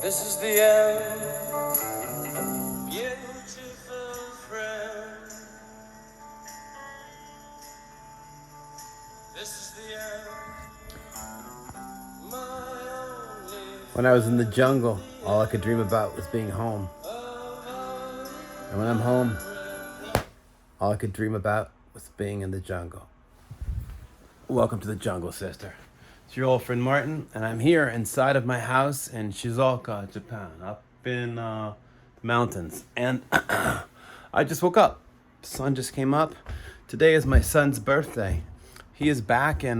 This is the end, beautiful friend. This is the end, my only. When I was in the jungle, all I could dream about was being home. And when I'm home, all I could dream about was being in the jungle. Welcome to the jungle, sister. It's your old friend Martin, and I'm here inside of my house in Shizuoka, Japan, up in the mountains. And I just woke up. The sun just came up. Today is my son's birthday. He is back in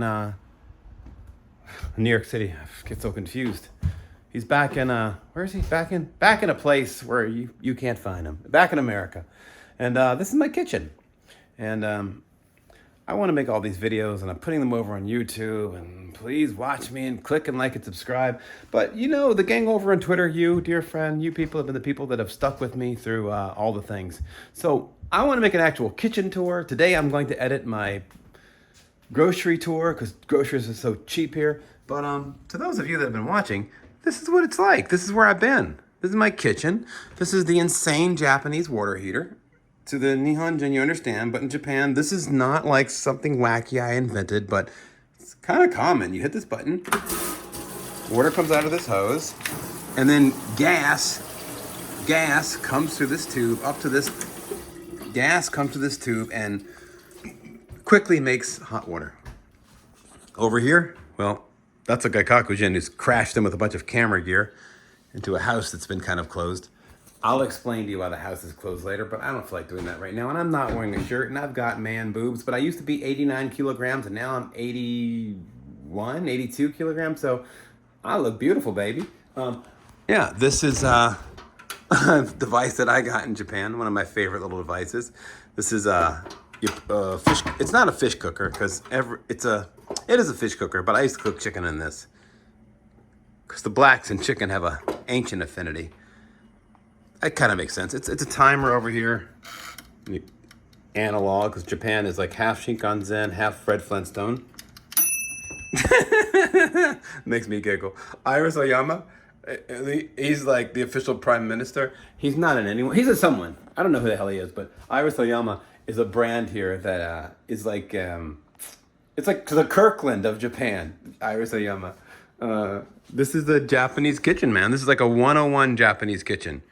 New York City. I get so confused. He's back in where is he? Back in a place where you can't find him. Back in America. And this is my kitchen. And I want to make all these videos, and I'm putting them over on YouTube, and please watch me and click and like and subscribe. But you know, the gang over on Twitter, you, dear friend, you people have been the people that have stuck with me through all the things. So I want to make an actual kitchen tour. Today I'm going to edit my grocery tour because groceries are so cheap here. But to those of you that have been watching, this is what it's like. This is where I've been. This is my kitchen. This is the insane Japanese water heater. To the Nihonjin, you understand, but in Japan, this is not like something wacky I invented, but it's kind of common. You hit this button, water comes out of this hose, and then gas comes through this tube, gas comes to this tube and quickly makes hot water. Over here, well, that's a Gaikakujin who's crashed in with a bunch of camera gear into a house that's been kind of closed. I'll explain to you why the house is closed later, but I don't feel like doing that right now. And I'm not wearing a shirt, and I've got man boobs, but I used to be 89 kilograms, and now I'm 81, 82 kilograms, so I look beautiful, baby. Yeah, this is a device that I got in Japan, one of my favorite little devices. This is a fish. It's not a fish cooker, because it is a fish cooker, but I used to cook chicken in this, because the blacks and chicken have a ancient affinity. That kind of makes sense. It's a timer over here. Analog, because Japan is like half Shinkansen, half Fred Flintstone. Makes me giggle. Iris Oyama, he's like the official prime minister. He's not an anyone. He's a someone. I don't know who the hell he is, but Iris Oyama is a brand here that is like, it's like the Kirkland of Japan. Iris Oyama. This is the Japanese kitchen, man. This is like a 101 Japanese kitchen.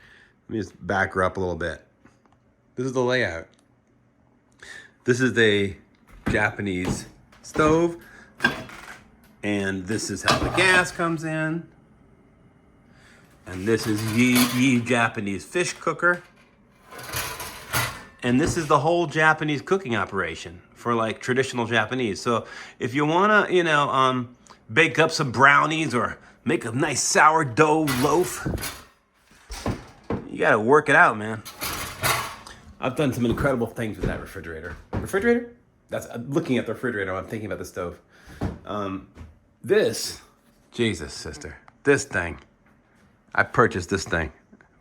Let me just back her up a little bit. This is the layout. This is the Japanese stove. And this is how the gas comes in. And this is ye Japanese fish cooker. And this is the whole Japanese cooking operation for like traditional Japanese. So if you wanna, bake up some brownies or make a nice sourdough loaf, you gotta work it out, man. I've done some incredible things with that refrigerator. Refrigerator? That's looking at the refrigerator. I'm thinking about the stove. Jesus, sister, this thing. I purchased this thing.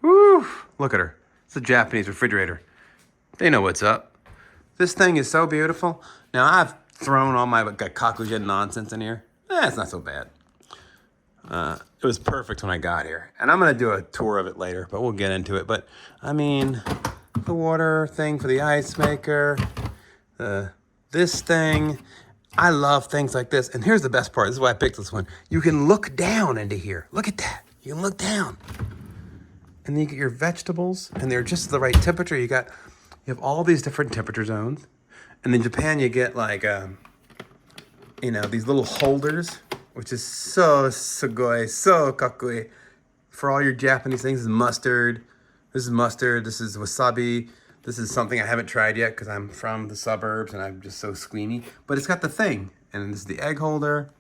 Woo! Look at her. It's a Japanese refrigerator. They know what's up. This thing is so beautiful. Now I've thrown all my Gaikakujin nonsense in here. It's not so bad. It was perfect when I got here. And I'm going to do a tour of it later, but we'll get into it. But, I mean, the water thing for the ice maker, this thing. I love things like this. And here's the best part. This is why I picked this one. You can look down into here. Look at that. You can look down. And then you get your vegetables, and they're just the right temperature. You have all these different temperature zones. And in Japan, you get like, these little holders, which is so sugoi, so kakui. For all your Japanese things, this is mustard. This is mustard. This is wasabi. This is something I haven't tried yet because I'm from the suburbs and I'm just so squeamy. But it's got the thing. And this is the egg holder.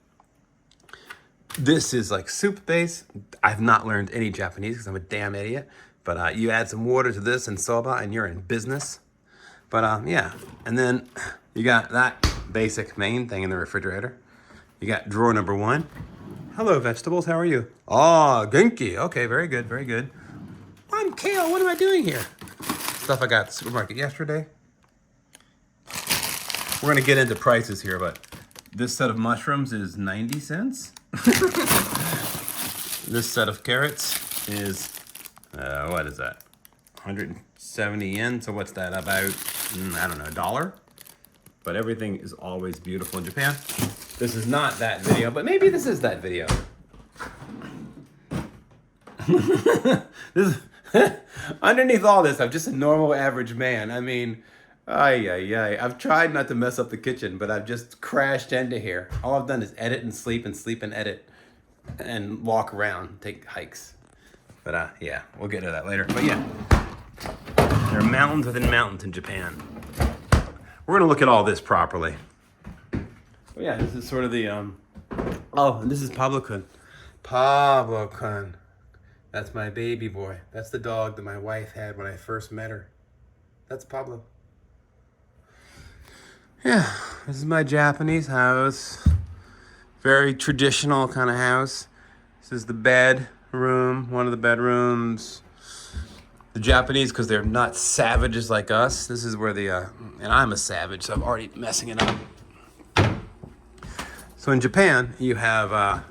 This is like soup base. I've not learned any Japanese because I'm a damn idiot. But you add some water to this and soba and you're in business. But yeah. And then you got that basic main thing in the refrigerator. You got drawer number 1. Hello, vegetables. How are you? Oh, genki. Okay, very good, very good. I'm kale. What am I doing here? Stuff I got at the supermarket yesterday. We're going to get into prices here, but this set of mushrooms is 90 cents. This set of carrots is, what is that? 170 yen. So what's that about? I don't know, $1? But everything is always beautiful in Japan. This is not that video, but maybe this is that video. This is underneath all this, I'm just a normal average man. I mean, I've tried not to mess up the kitchen, but I've just crashed into here. All I've done is edit and sleep and edit and walk around, take hikes. But yeah, we'll get to that later. But yeah, there are mountains within mountains in Japan. We're gonna look at all this properly. But yeah, this is sort of the oh, and this is Pablo-kun. Pablo-kun. That's my baby boy. That's the dog that my wife had when I first met her. That's Pablo. Yeah, this is my Japanese house. Very traditional kind of house. This is the bedroom, one of the bedrooms. The Japanese, because they're not savages like us. This is where the, and I'm a savage, so I'm already messing it up. So in Japan, you have a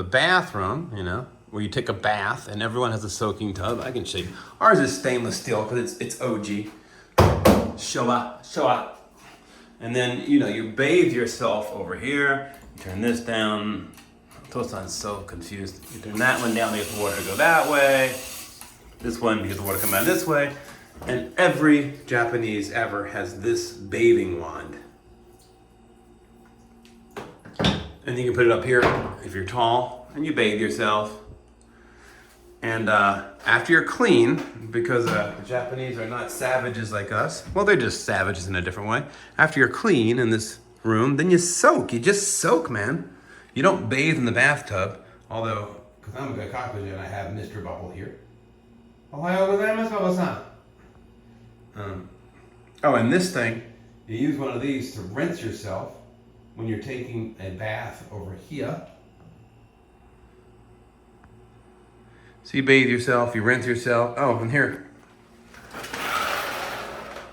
bathroom, you know, where you take a bath, and everyone has a soaking tub. I can show you. Ours is stainless steel because it's OG. Showa. And then, you know, you bathe yourself over here. You turn this down. Tosan's so confused. You turn that one down to get the water to go that way. This one, because the water come out this way. And every Japanese ever has this bathing wand. And you can put it up here if you're tall, and you bathe yourself. And after you're clean, because the Japanese are not savages like us, well, they're just savages in a different way. After you're clean in this room, then you soak. You just soak, man. You don't bathe in the bathtub, although, because I'm a good cockroach and I have Mr. Bubble here. Ohayou gozaimasu, Bubble-san. Oh, and this thing, you use one of these to rinse yourself when you're taking a bath over here. So you bathe yourself, you rinse yourself. Oh, and here,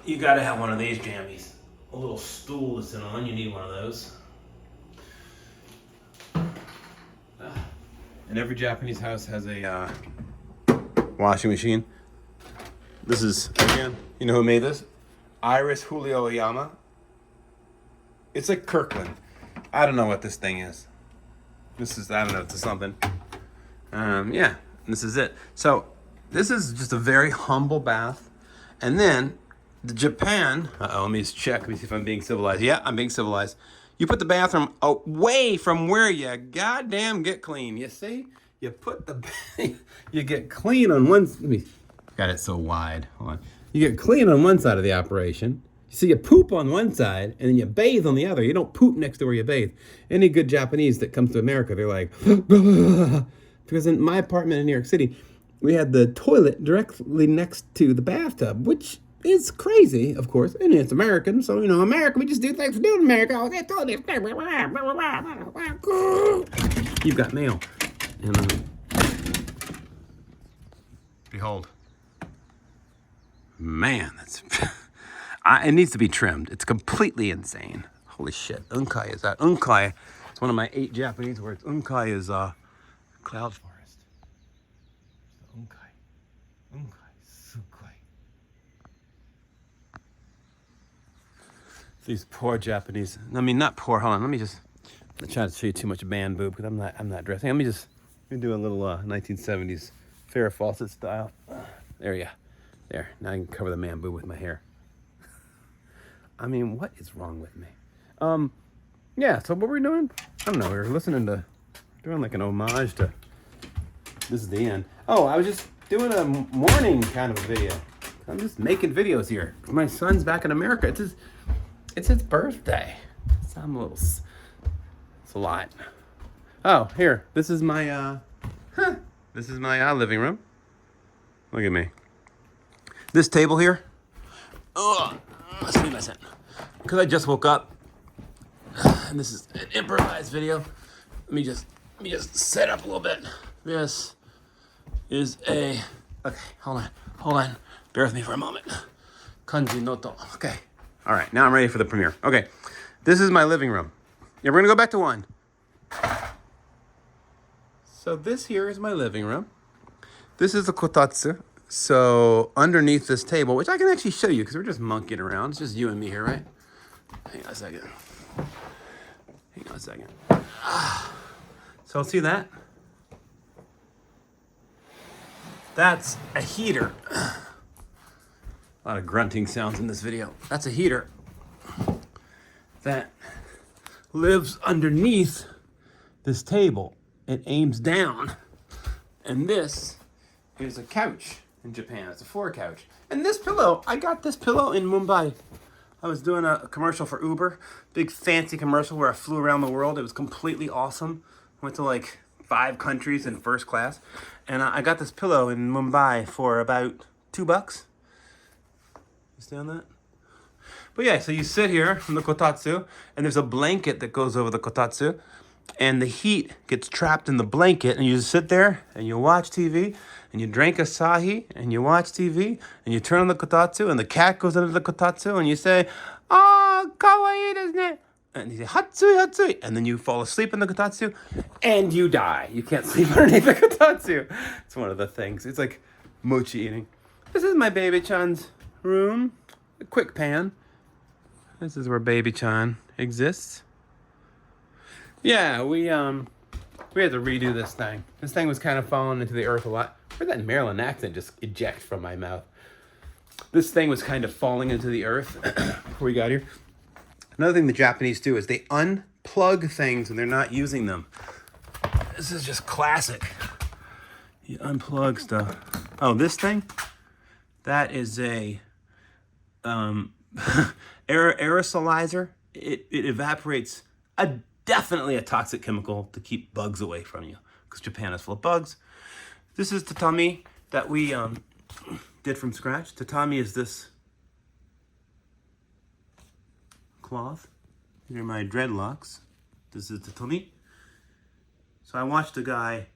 you gotta have one of these jammies. A little stool to sit on, you need one of those. And every Japanese house has a washing machine. This is, again, you know who made this? Iris Julio Oyama. It's like Kirkland. I don't know what this thing is. This is, I don't know, it's something. Yeah, this is it. So this is just a very humble bath. And then the Japan, let me just check, let me see if I'm being civilized. Yeah, I'm being civilized. You put the bathroom away from where you goddamn get clean. You see? You put the, you get clean on one, let me, got it so wide, hold on. You get clean on one side of the operation. So you poop on one side and then you bathe on the other. You don't poop next to where you bathe. Any good Japanese that comes to America, they're like, because in my apartment in New York City, we had the toilet directly next to the bathtub, which is crazy, of course. And it's American, so, you know, America, we just do things we do in America. You've got mail. And, behold. Man, that's... it needs to be trimmed. It's completely insane. Holy shit. Unkai is that. Unkai. It's one of my 8 Japanese words. Unkai is cloud forest. Unkai. Sukoi. These poor Japanese. I mean, not poor. Hold on. Let me just. I'm not trying to show you too much man boob because I'm not dressing. Let me do a little 1970s Farrah Fawcett style. There you go. There. Now I can cover the man boob with my hair. I mean, what is wrong with me? Yeah, so what were we doing? I don't know, we were doing like an homage to, this is the end. Oh, I was just doing a morning kind of a video. I'm just making videos here. My son's back in America. It's his birthday. So I'm a little, it's a lot. Oh, here, this is my, living room. Look at me. This table here. Ugh. Let's leave my set. Because I just woke up, and this is an improvised video. Let me just set up a little bit. This is a, okay, hold on. Bear with me for a moment. Kanji noto. Okay. All right, now I'm ready for the premiere. Okay, this is my living room. Yeah, we're gonna go back to 1. So this here is my living room. This is the kotatsu. So underneath this table, which I can actually show you because we're just monkeying around. It's just you and me here, right? Hang on a second. Hang on a second. So see that? That's a heater. A lot of grunting sounds in this video. That's a heater that lives underneath this table. It aims down. And this is a couch in Japan. It's a floor couch. And this pillow, I got this pillow in Mumbai. I was doing a commercial for Uber, big fancy commercial where I flew around the world. It was completely awesome. Went to like 5 countries in first class. And I got this pillow in Mumbai for about $2. You stay on that? But yeah, so you sit here in the kotatsu, and there's a blanket that goes over the kotatsu, and the heat gets trapped in the blanket, and you just sit there, and you watch TV, and you drink asahi, and you watch TV, and you turn on the kotatsu, and the cat goes under the kotatsu, and you say, "Ah, kawaii desu ne." And you say, "Hatsui, hatsui," and then you fall asleep in the kotatsu, and you die. You can't sleep underneath the kotatsu. It's one of the things. It's like mochi eating. This is my baby-chan's room. A quick pan. This is where baby-chan exists. Yeah, we had to redo this thing. This thing was kind of falling into the earth a lot. Where'd that Maryland accent just eject from my mouth? This thing was kind of falling into the earth before we got here. Another thing the Japanese do is they unplug things when they're not using them. This is just classic. You unplug stuff. Oh, this thing? That is a aerosolizer. It evaporates definitely a toxic chemical to keep bugs away from you, because Japan is full of bugs. This is tatami that we did from scratch. Tatami is this cloth. These are my dreadlocks. This is tatami. So I watched a guy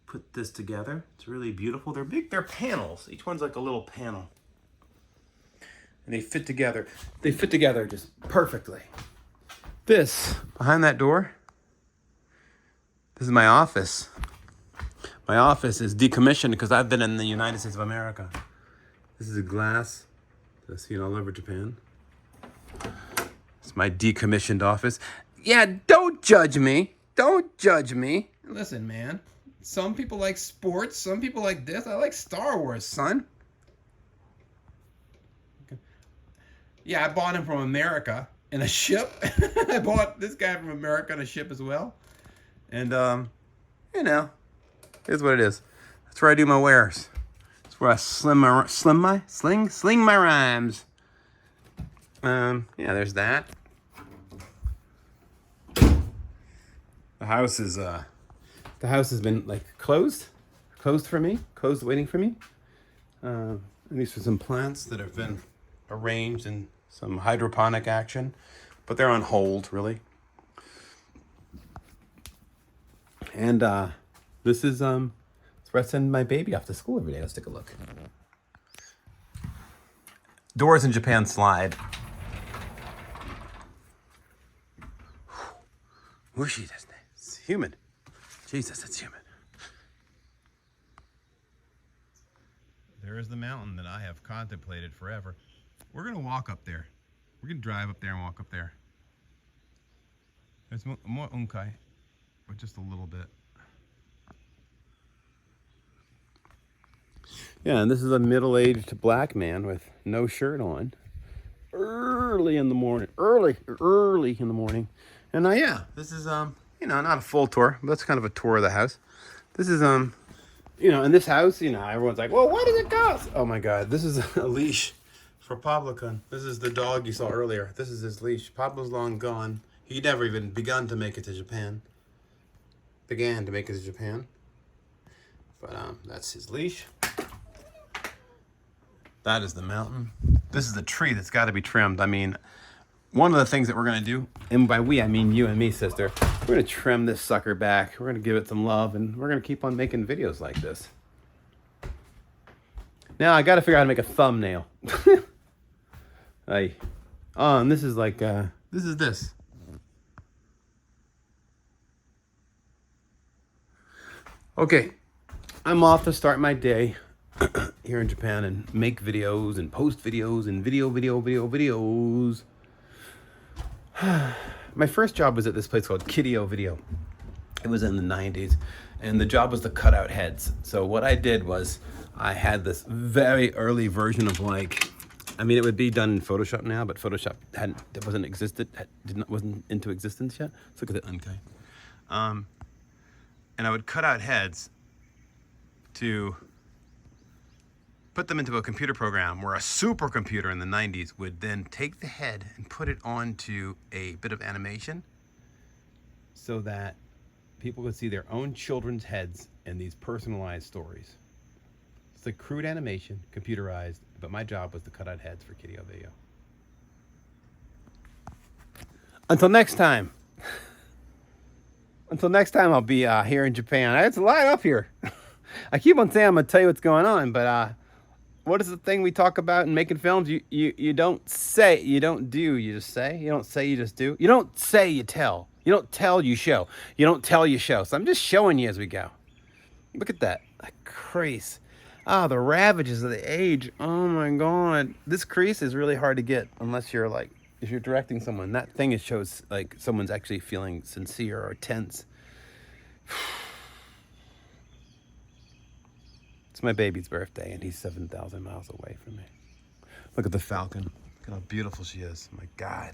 put this together. It's really beautiful. They're big. They're panels. Each one's like a little panel. And they fit together. They fit together just perfectly. This, behind that door, this is my office. My office is decommissioned because I've been in the United States of America. This is a glass that I see all over Japan. It's my decommissioned office. Yeah, don't judge me. Don't judge me. Listen, man. Some people like sports. Some people like this. I like Star Wars, son. Yeah, I bought him from America in a ship. I bought this guy from America in a ship as well. And, you know, here's what it is. That's where I do my wares. That's where I sling my rhymes. Yeah, there's that. The house has been like closed for me, waiting for me. And these are some plants that have been arranged in some hydroponic action, but they're on hold, really. And this is it's where I send my baby off to school every day. Let's take a look. Doors in Japan slide. Whooshy, it's humid. Jesus, it's humid. There is the mountain that I have contemplated forever. We're going to walk up there. We're going to drive up there and walk up there. There's more unkai, but just a little bit. Yeah, and this is a middle-aged black man with no shirt on. Early in the morning. And yeah, this is, you know, not a full tour, but that's kind of a tour of the house. This is, you know, in this house, you know, everyone's like, well, what does it cost? Oh my God, this is a leash for Pablo-kun. This is the dog you saw earlier. This is his leash. Pablo's long gone. He never even began to make it to Japan. But that's his leash. That is the mountain. This is the tree that's got to be trimmed. I mean, one of the things that we're going to do, and by we, I mean you and me, sister, we're going to trim this sucker back. We're going to give it some love, and we're going to keep on making videos like this. Now, I got to figure out how to make a thumbnail. And this is like, this is this. Okay, I'm off to start my day here in Japan and make videos and post videos and videos. My first job was at this place called Kideo Video. It was in the 90s, and the job was to cut out heads. So what I did was I had this very early version of like, I mean, it would be done in Photoshop now, but Photoshop wasn't into existence yet. Let's look at the Unkai. And I would cut out heads to put them into a computer program where a supercomputer in the 90s would then take the head and put it onto a bit of animation so that people could see their own children's heads in these personalized stories. It's like crude animation, computerized, but my job was to cut out heads for Kideo Video. Until next time. Until next time, I'll be here in Japan. It's a lot up here. I keep on saying I'm going to tell you what's going on, but what is the thing we talk about in making films? You don't say, you don't do, you just say. You don't say, you just do. You don't say, you tell. You don't tell, you show. You don't tell, you show. So I'm just showing you as we go. Look at that. That crease. The ravages of the age. Oh my God. This crease is really hard to get unless you're like, if you're directing someone. That thing it shows like someone's actually feeling sincere or tense. It's my baby's birthday and he's 7,000 miles away from me. Look at the Falcon. Look at how beautiful she is. My God.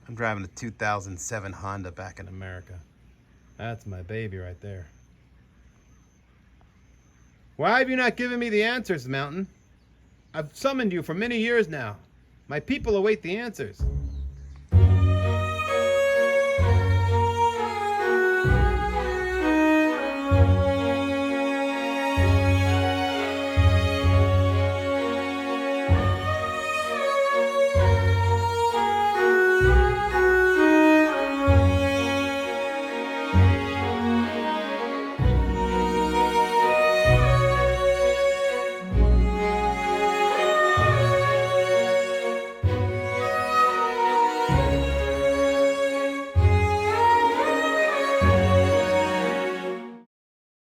I'm driving a 2007 Honda back in America. That's my baby right there. Why have you not given me the answers, Mountain? I've summoned you for many years now. My people await the answers.